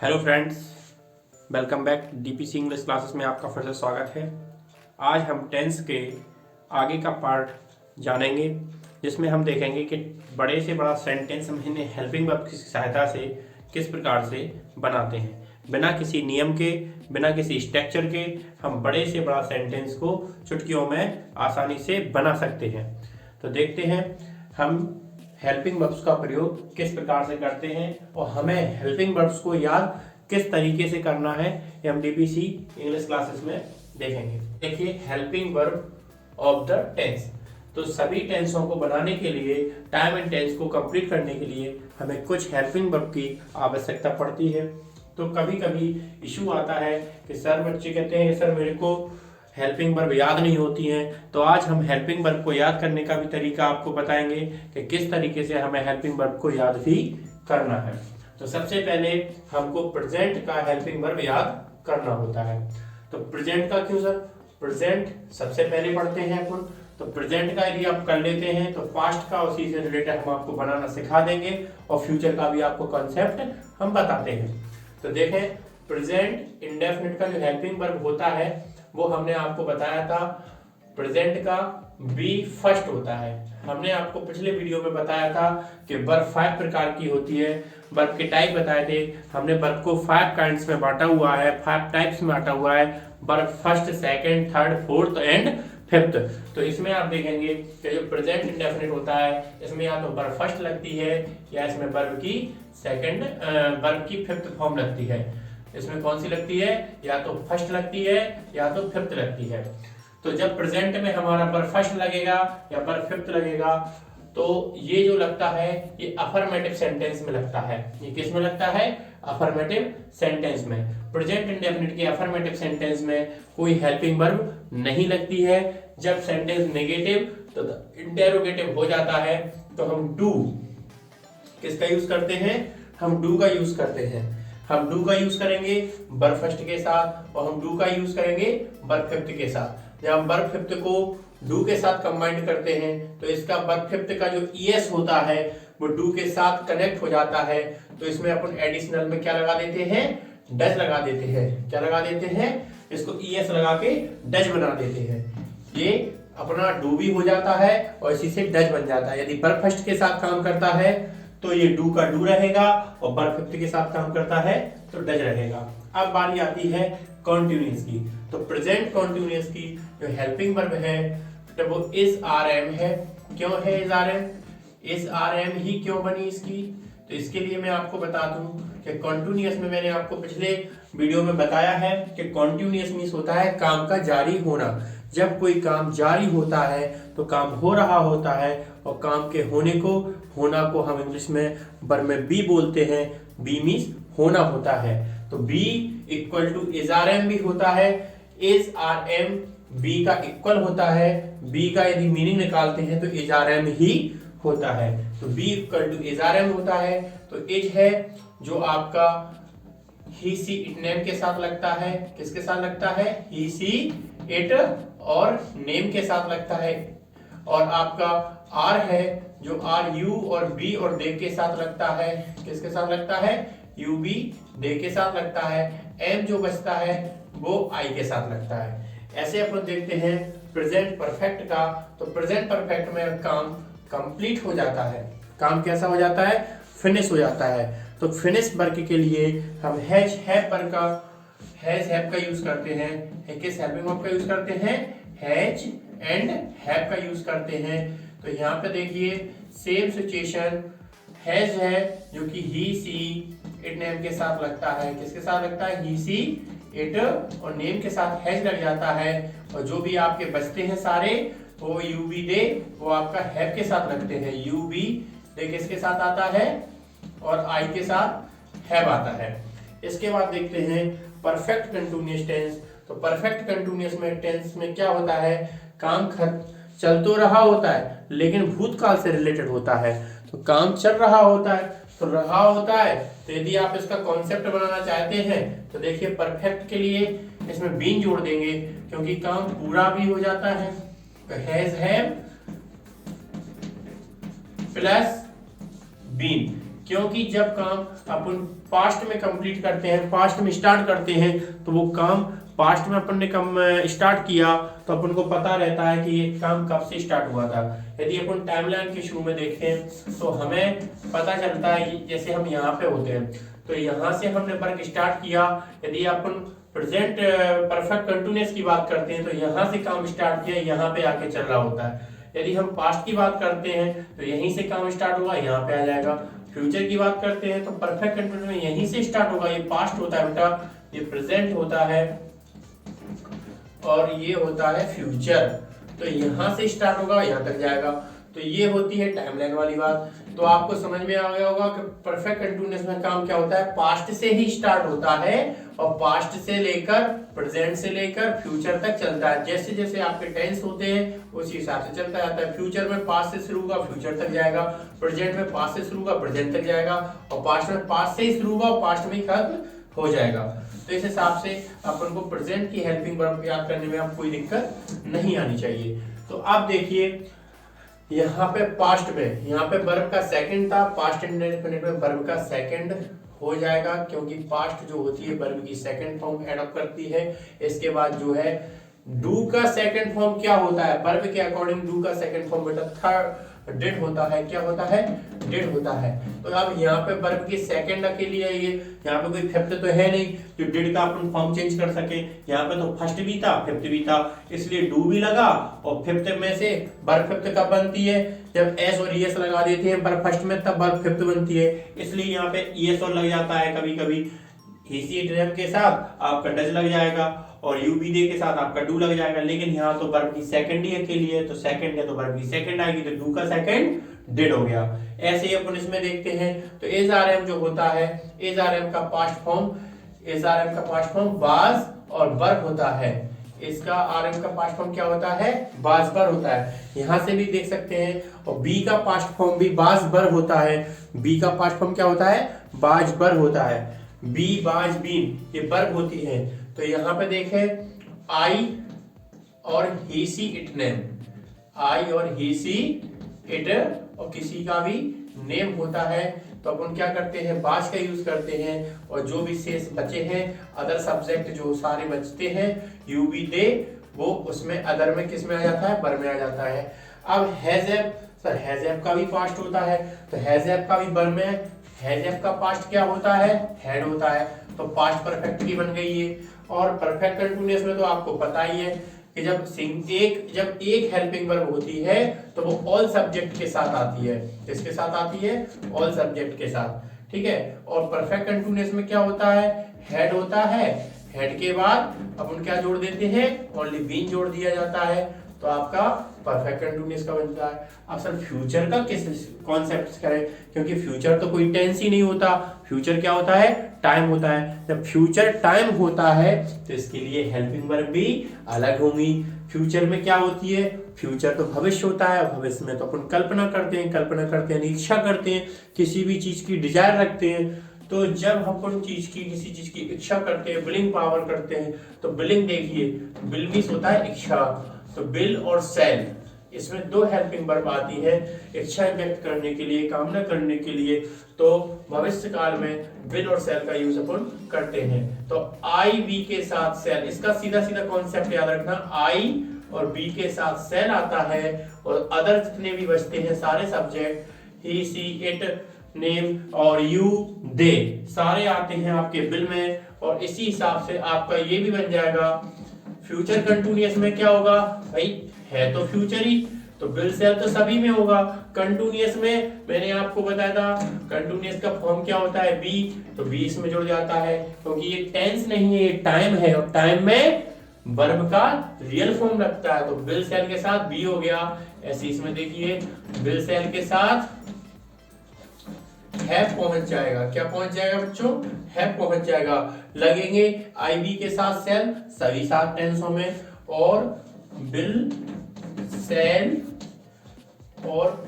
Hello friends, welcome back. DPC English classes में आपका फिर से स्वागत है। आज हम टेंस के आगे का पार्ट जानेंगे, जिसमें हम देखेंगे कि बड़े से बड़ा सेंटेंस हम इन्हें हेल्पिंग वर्ब की सहायता से किस प्रकार से बनाते हैं। बिना किसी नियम के, बिना किसी स्ट्रक्चर के हम बड़े से बड़ा सेंटेंस को चुटकियों में आसानी से बना सकते हैं। तो देखते हैं हम हेल्पिंग वर्ब्स का प्रयोग किस प्रकार से करते हैं और हमें हेल्पिंग वर्ब्स को याद किस तरीके से करना है, ये हम डीपीसी इंग्लिश क्लासेस में देखेंगे। देखिए, helping verb of the tense. तो सभी टेंसों को बनाने के लिए, टाइम एंड टेंस को कंप्लीट करने के लिए हमें कुछ हेल्पिंग वर्ब की आवश्यकता पड़ती है। तो कभी कभी इशू आता है कि सर, बच्चे कहते हैं कि सर मेरे को हेल्पिंग वर्ब याद नहीं होती हैं। तो आज हम हेल्पिंग वर्ब को याद करने का भी तरीका आपको बताएंगे कि किस तरीके से हमें हेल्पिंग वर्ब को याद भी करना है। तो सबसे पहले हमको प्रेजेंट का हेल्पिंग वर्ब याद करना होता है। तो प्रेजेंट का क्यों सर? प्रेजेंट सबसे पहले पढ़ते हैं अपन। तो प्रेजेंट का यदि आप कर लेते हैं तो पास्ट का उसी से रिलेटेड हम आपको बनाना सिखा देंगे और फ्यूचर का भी आपको कॉन्सेप्ट हम बताते हैं। तो देखें, प्रेजेंट इंडेफिनिट का जो हेल्पिंग वर्ब होता है वो हमने आपको बताया था, प्रेजेंट का बी फर्स्ट होता है। हमने आपको पिछले वीडियो में बताया था कि वर्ब 5 प्रकार की होती है। वर्ब के टाइप बताए थे हमने। वर्ब को 5 काइंड्स में बांटा हुआ है, 5 टाइप्स में बांटा हुआ है। Verb first, second, third, fourth and fifth. तो इसमें आप देखेंगे कि जो प्रेजेंट इंडेफिनिट होता है, इसमें या तो वर्ब फर्स्ट लगती है या इसमें वर्ब की वर्ब की फिफ्थ फॉर्म लगती है। इसमें कौन सी लगती है? या तो फर्स्ट लगती है या तो फिफ्थ लगती है। तो जब प्रेजेंट में हमारा वर्ब फर्स्ट लगेगा या वर्ब फिफ्थ लगेगा तो ये जो लगता है ये अफर्मेटिव सेंटेंस में लगता है। ये किस में लगता है? अफर्मेटिव सेंटेंस में। प्रेजेंट इंडेफिनिट के अफर्मेटिव सेंटेंस में कोई हेल्पिंग वर्ब नहीं लगती है। जब सेंटेंस नेगेटिव तो इंटेरोगेटिव हो जाता है तो हम डू किसका यूज करते हैं? हम डू का यूज करते हैं। हम डू का यूज करेंगे वर्ब फर्स्ट के साथ और हम डू का यूज करेंगे वर्ब फिफ्थ के साथ। जब हम वर्ब फिफ्थ को डू के साथ कंबाइंड करते हैं तो इसका वर्ब फिफ्थ का जो ईएस होता है वो डू के साथ कनेक्ट हो जाता है। तो इसमें अपन एडिशनल में क्या लगा देते हैं? डज लगा देते हैं। क्या लगा देते हैं? इसको ईएस लगा के डज बना देते हैं। ये अपना डू भी हो जाता है और इसी से डज बन जाता है। यदि वर्ब फर्स्ट के साथ काम करता है तो ये डू का डू रहेगा और वर्ब फिफ्थ के साथ काम करता है तो डज रहेगा। अब बारी आती है कॉन्टिन्यूअस की। तो प्रेजेंट कॉन्टिन्यूअस की जो हेल्पिंग वर्ब है तो वो इज आरएम है। क्यों है इज आरएम? इज आरएम ही क्यों बनी इसकी? तो इसके लिए मैं आपको बता दूं कि कॉन्टिन्यूअस में मैंने आपको पिछले वीडियो में बताया है कि कॉन्टिन्यूअस मीन्स होता है काम का जारी होना। जब कोई काम जारी होता है तो काम हो रहा होता है और काम के होना को हम इंग्लिश में वर्ब में बी बोलते हैं। बी मीन्स होना होता है। तो be equal to is are am भी होता है। इज आर एम बी का इक्वल होता है। बी का यदि मीनिंग निकालते हैं तो इज आर एम ही होता है। तो be equal to is are am होता है। तो इज है जो आपका ही सी इट नेम के साथ लगता है। किसके साथ लगता है? ही सी इट और नेम के साथ लगता है। और आपका आर है जो आर यू और बी और दे के साथ लगता है। किसके साथ लगता है? यू बी दे के साथ लगता है। एम जो बचता है वो आई के साथ लगता है। ऐसे अपन देखते हैं प्रेजेंट परफेक्ट का। तो प्रेजेंट परफेक्ट में काम कंप्लीट हो जाता है। काम कैसा हो जाता है? फिनिश हो जाता है। तो फिनिश वर्क के लिए हम हैज हैव का यूज करते हैं। किस हेल्पिंग वर्ब का यूज करते हैं? हैज एंड हैव का यूज करते हैं। तो यहाँ पे देखिए सेम सिचुएशन, हैज है जो कि ही सी इट नेम के साथ लगता है। किसके साथ लगता है? ही सी इट और नेम के साथ हैज लग जाता है। और जो भी आपके बचते हैं सारे वो यू बी दे वो आपका हैव के साथ लगते हैं। यू बी दे किसके साथ आता है? और आई के साथ हैव आता है। इसके बाद देखते हैं परफेक्ट कंटिन्यूअस टेंस। तो परफेक्ट कंटिन्यूअस में टेंस में क्या होता है? काम चल तो रहा होता है लेकिन भूतकाल से रिलेटेड होता है। तो काम चल रहा होता है तो रहा होता है। तो यदि आप इसका कॉन्सेप्ट बनाना चाहते हैं तो देखिए परफेक्ट के लिए इसमें बीन जोड़ देंगे क्योंकि काम पूरा भी हो जाता है। तो हैज हैव प्लस बीन क्योंकि जब काम अपन पास्ट में कंप्लीट करते हैं, पास्ट में स्टार्ट करते हैं, तो वो काम पास्ट में अपन ने कम स्टार्ट किया तो अपन को पता रहता है कि ये काम कब से स्टार्ट हुआ था। यदि अपन टाइमलाइन के शुरू में देखें तो हमें पता चलता है, जैसे हम यहाँ पे होते हैं तो यहाँ से हमने वर्क स्टार्ट किया। यदि अपन प्रेजेंट परफेक्ट कंटिन्यूअस की बात करते हैं तो यहाँ से काम स्टार्ट किया, यहाँ पे आके चल रहा होता है। यदि हम पास्ट की बात करते हैं तो यहीं से काम स्टार्ट हुआ, यहाँ पे आ जाएगा। फ्यूचर की बात करते हैं तो परफेक्ट कंटिन्यूअस में यहीं से स्टार्ट होगा, ये पास्ट होता है बेटा, ये प्रेजेंट होता है और ये होता है फ्यूचर। तो यहाँ से स्टार्ट होगा, यहाँ तक जाएगा। तो ये होती है टाइमलाइन वाली बात। तो आपको समझ में आ गया होगा कि परफेक्ट कंटिन्यूअस में काम क्या होता है, पास्ट से ही स्टार्ट होता है और पास्ट से लेकर प्रेजेंट से लेकर फ्यूचर तक चलता है। जैसे जैसे आपके टेंस होते हैं उसी हिसाब से चलता जाता है। फ्यूचर में पास्ट से शुरू होगा, फ्यूचर तक जाएगा। प्रेजेंट में पास्ट से शुरू होगा, प्रेजेंट तक जाएगा। और पास्ट में पास्ट से ही शुरू होगा और पास्ट में ही खत्म हो जाएगा। तो इस हिसाब से अपन को प्रेजेंट की हेल्पिंग वर्ब याद करने में अब कोई दिक्कत नहीं आनी चाहिए। तो आप देखिए यहाँ पे पास्ट में, यहाँ पे वर्ब का सेकंड था, पास्ट इंडेफिनिट में वर्ब का सेकंड हो जाएगा, क्योंकि पास्ट जो होती है वर्ब की सेकंड फॉर्म एडॉप्ट करती है। इसके बाद जो है डू का सेकंड फॉर्म क्या होता है, वर्ब के अकॉर्डिंग डू का सेकंड फॉर्म बेटा थर्ड डिड होता है। क्या होता है, डिड होता है। तो अब यहाँ पे वर्ब की सेकंड अकेली है, ये यहाँ पे कोई फिफ्थ तो है नहीं जो डिड का अपन फॉर्म चेंज कर सके। यहाँ पे तो फर्स्ट भी था, फिफ्थ भी था, इसलिए डू भी लगा। और फिफ्थ में से वर्ब फिफ्थ कब बनती है, जब एस और ईएस लगा देते हैं वर्ब फर्स्ट में, तब वर्ब फिफ्थ बनती है। इसलिए यहाँ पे ईएस और लग जाता है कभी कभी। हीसी ड्रेम के साथ आपका डज लग जाएगा और यूबीडे के साथ आपका डू लग जाएगा। लेकिन यहाँ तो वर्ब की सेकंड ही अकेली है, तो सेकंड है तो वर्ब की सेकंड आएगी, तो डू का सेकंड डिड हो गया। ऐसे ही अपन इसमें देखते हैं। तो इज आरएम जो होता है, इज आरएम का पास्ट फॉर्म, इज आरएम का पास्ट फॉर्म वाज और वर होता है। इसका आरएम का पास्ट फॉर्म क्या होता है, वाज वर होता है। यहां से भी देख सकते हैं। और बी का पास्ट फॉर्म भी वाज वर होता है। बी का पास्ट फॉर्म क्या होता है, वाज वर होता है। बी वाज बीन ये वर्ब होती है। तो यहाँ पे देखें आई और ही सी इट नेम, आई और ही सी इट और किसी का भी नेम होता है। तो अपन क्या करते हैं, बाज का यूज करते हैं। और जो भी शेष बचे हैं अदर सब्जेक्ट जो सारे बचते हैं यू बी दे, वो उसमें अदर में किस में आ जाता है, बर में आ जाता है। अब हैज़ सर हैज़ का भी पास्ट होता है, तो हैज़ का भी बर में। हैज़ का पास्ट क्या होता है, हैड होता है। तो पास्ट परफेक्ट की बन गई है। और परफेक्ट कंटिन्यूअस में तो आपको पता ही है कि जब एक हेल्पिंग वर्ब होती है तो वो ऑल सब्जेक्ट के साथ आती है। किसके साथ आती है, ऑल सब्जेक्ट के साथ। ठीक है। और परफेक्ट कंटिन्यूअस में क्या होता है, हेड होता है। हेड के बाद अपन क्या जोड़ देते हैं, ओनली बीन जोड़ दिया जाता है। तो आपका परफेक्ट कंटिन्यूअस का बनता है। अब सर फ्यूचर का किस कॉन्सेप्ट करें, क्योंकि फ्यूचर तो कोई टेंस ही नहीं होता। फ्यूचर क्या होता है, टाइम होता है। जब फ्यूचर टाइम होता है तो इसके लिए हेल्पिंग वर्ब भी अलग होंगी। फ्यूचर में क्या होती है, फ्यूचर तो भविष्य होता है। भविष्य में तो अपन कल्पना करते हैं, इच्छा करते हैं, किसी भी चीज की डिजायर रखते हैं। तो जब हम किसी चीज की इच्छा करते हैं, विलिंग पावर करते हैं, तो विलिंग देखिए, विल मीन्स होता है इच्छा। तो विल और सेल, इसमें दो हेल्पिंग वर्ब आती है इच्छा व्यक्त करने के लिए, कामना करने के लिए। तो भविष्य काल में विल और सेल का यूज अपन करते हैं। तो आई बी के साथ सेल, इसका सीधा सीधा कॉन्सेप्ट याद रखना, आई और बी के साथ सेल आता है। और अदर जितने भी बचते हैं सारे subject, he see it name और यू दे, सारे आते हैं आपके विल में। और इसी हिसाब से आपका ये भी बन जाएगा। फ्यूचर कंटिन्यूअस में क्या होगा भाई, है तो फ्यूचर ही, तो विल सेल तो सभी में होगा। कंटिन्यूअस में मैंने आपको बताया था कंटिन्यूअस का फॉर्म क्या होता है, बी, तो बी इसमें जुड़ जाता है, क्योंकि ये टेंस नहीं है, ये टाइम है। और टाइम में वर्ब का रियल फॉर्म रखता है। तो विल सेल के साथ बी हो गया। ऐसे इसमें देखिए विल सेल के साथ हैव पहुंच जाएगा। क्या पहुंच जाएगा बच्चों, हैव पहुंच जाएगा। लगेंगे आईबी के साथ सेल सभी सात टेंसों में, और विल सेल, और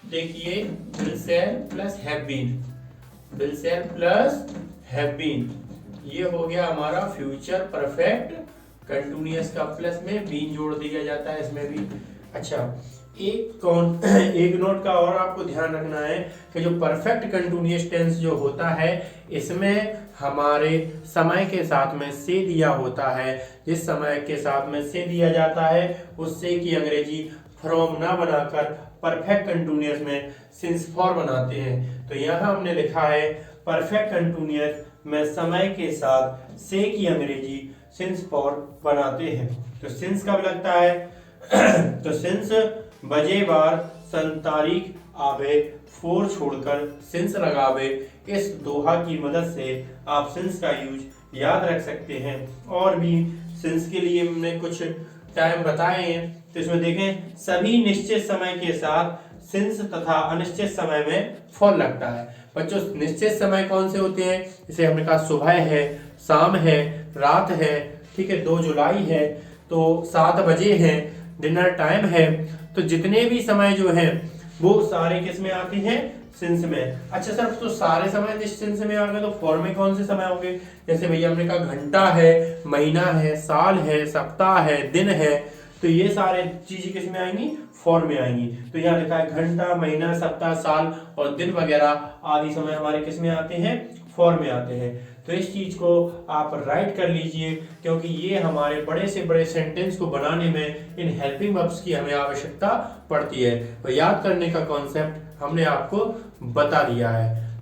देखिए will sell plus have been, will sell plus have been, ये हो गया हमारा फ्यूचर परफेक्ट कंटिन्यूअस का। प्लस में बीन जोड़ दिया जाता है इसमें भी। अच्छा, एक नोट का और आपको ध्यान रखना है कि जो परफेक्ट कंटिन्यूअस टेंस जो होता है इसमें हमारे समय के साथ में से दिया होता है। जिस समय के साथ में से दिया जाता है उससे की अंग्रेजी फ्रॉम ना बनाकर परफेक्ट कंटिन्यूअस में सिंस फॉर बनाते हैं। तो यहाँ हमने लिखा है परफेक्ट कंटिन्यूअस में समय के साथ से की अंग्रेजी सिंस फॉर बनाते हैं। तो सिंस कब लगता है तो सिंस बजे बार सन तारीख आवे फोर छोड़कर सिंस लगावे। इस दोहा की मदद से आप सिंस का यूज याद रख सकते हैं। और भी सिंस के लिए हमने कुछ टाइम बताए हैं। तो इसमें देखें सभी निश्चित समय के साथ सिंस तथा अनिश्चित समय में फॉर लगता है। बच्चों निश्चित समय कौन से होते हैं? जैसे हमने कहा सुबह है, शाम है, रात है, ठीक है, 2 जुलाई है, तो 7 बजे है, डिनर टाइम है। तो जितने भी समय जो है वो सारे किस में आते हैं? सिंस में। अच्छा सर तो सारे समय सिंस में आ गए तो फॉर में कौन से समय होंगे? जैसे भैया हमने कहा घंटा है, महीना है, साल है, सप्ताह है, दिन है, तो ये सारे चीजें किस में आएंगी? फॉर में आएंगी। तो यहाँ लिखा है घंटा, महीना, सप्ताह, साल और दिन वगैरह आदि समय हमारे किस में आते हैं? फॉर में आते हैं। तो इस चीज को आप राइट कर लीजिए क्योंकि ये हमारे बड़े से बड़े सेंटेंस को बनाने में इन हेल्पिंग वर्ब्स की हमें आवश्यकता पड़ती है। तो याद करने का कॉन्सेप्ट हमने आपको बता दिया है।